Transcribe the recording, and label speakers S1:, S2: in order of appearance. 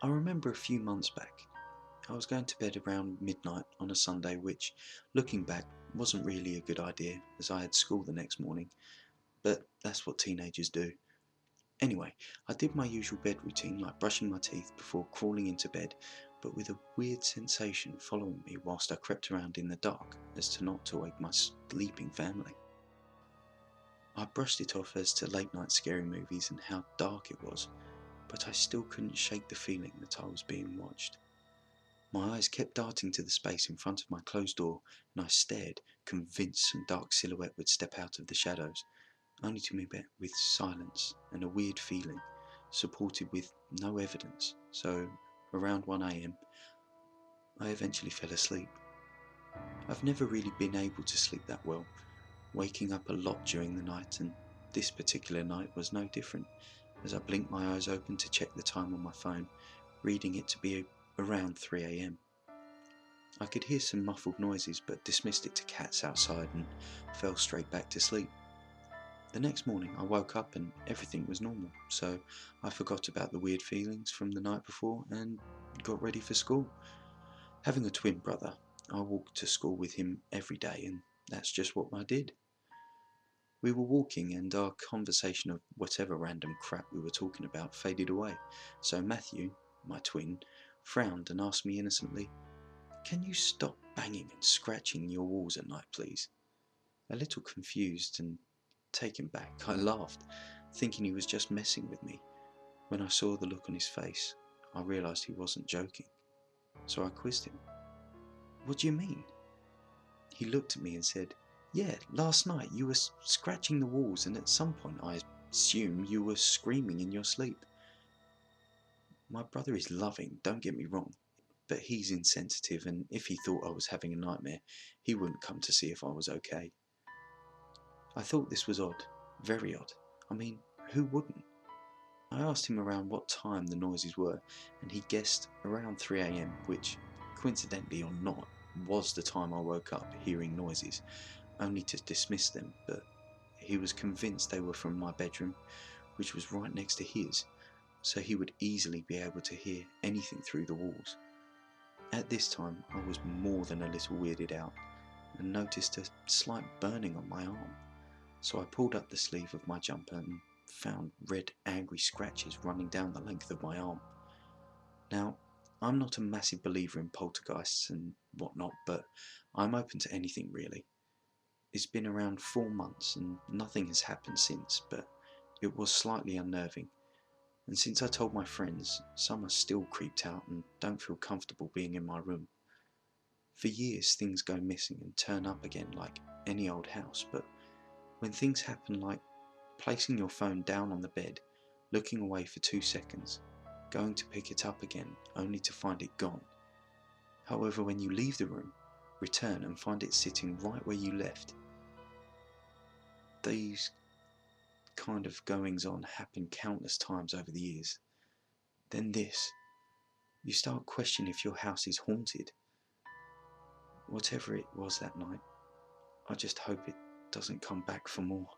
S1: I remember a few months back, I was going to bed around midnight on a Sunday, which, looking back, wasn't really a good idea as I had school the next morning, but that's what teenagers do. Anyway, I did my usual bed routine like brushing my teeth before crawling into bed, but with a weird sensation following me whilst I crept around in the dark as to not to wake my sleeping family. I brushed it off as to late night scary movies and how dark it was, but I still couldn't shake the feeling that I was being watched. My eyes kept darting to the space in front of my closed door, and I stared, convinced some dark silhouette would step out of the shadows, only to be met with silence and a weird feeling, supported with no evidence. So, around 1 a.m., I eventually fell asleep. I've never really been able to sleep that well, waking up a lot during the night, and this particular night was no different, as I blinked my eyes open to check the time on my phone, reading it to be around 3 a.m. I could hear some muffled noises but dismissed it to cats outside and fell straight back to sleep. The next morning I woke up and everything was normal, so I forgot about the weird feelings from the night before and got ready for school. Having a twin brother, I walked to school with him every day, and that's just what I did. We were walking and our conversation of whatever random crap we were talking about faded away, so Matthew, my twin, frowned and asked me innocently, "Can you stop banging and scratching your walls at night, please?" A little confused and taken back, I laughed, thinking he was just messing with me. When I saw the look on his face, I realised he wasn't joking, so I quizzed him. "What do you mean?" He looked at me and said, "Yeah, last night you were scratching the walls and at some point I assume you were screaming in your sleep." My brother is loving, don't get me wrong, but he's insensitive, and if he thought I was having a nightmare, he wouldn't come to see if I was okay. I thought this was odd, very odd. I mean, who wouldn't? I asked him around what time the noises were, and he guessed around 3 a.m, which, coincidentally or not, was the time I woke up hearing noises, only to dismiss them, but he was convinced they were from my bedroom, which was right next to his, so he would easily be able to hear anything through the walls. At this time, I was more than a little weirded out, and noticed a slight burning on my arm, so I pulled up the sleeve of my jumper and found red angry scratches running down the length of my arm. Now, I'm not a massive believer in poltergeists and whatnot, but I'm open to anything really. It's been around 4 months and nothing has happened since, but it was slightly unnerving, and since I told my friends, some are still creeped out and don't feel comfortable being in my room. For years things go missing and turn up again like any old house, but when things happen like placing your phone down on the bed, looking away for 2 seconds, going to pick it up again only to find it gone. However, when you leave the room, return and find it sitting right where you left. These kind of goings on happen countless times over the years. Then this, you start questioning if your house is haunted. Whatever it was that night, I just hope it doesn't come back for more.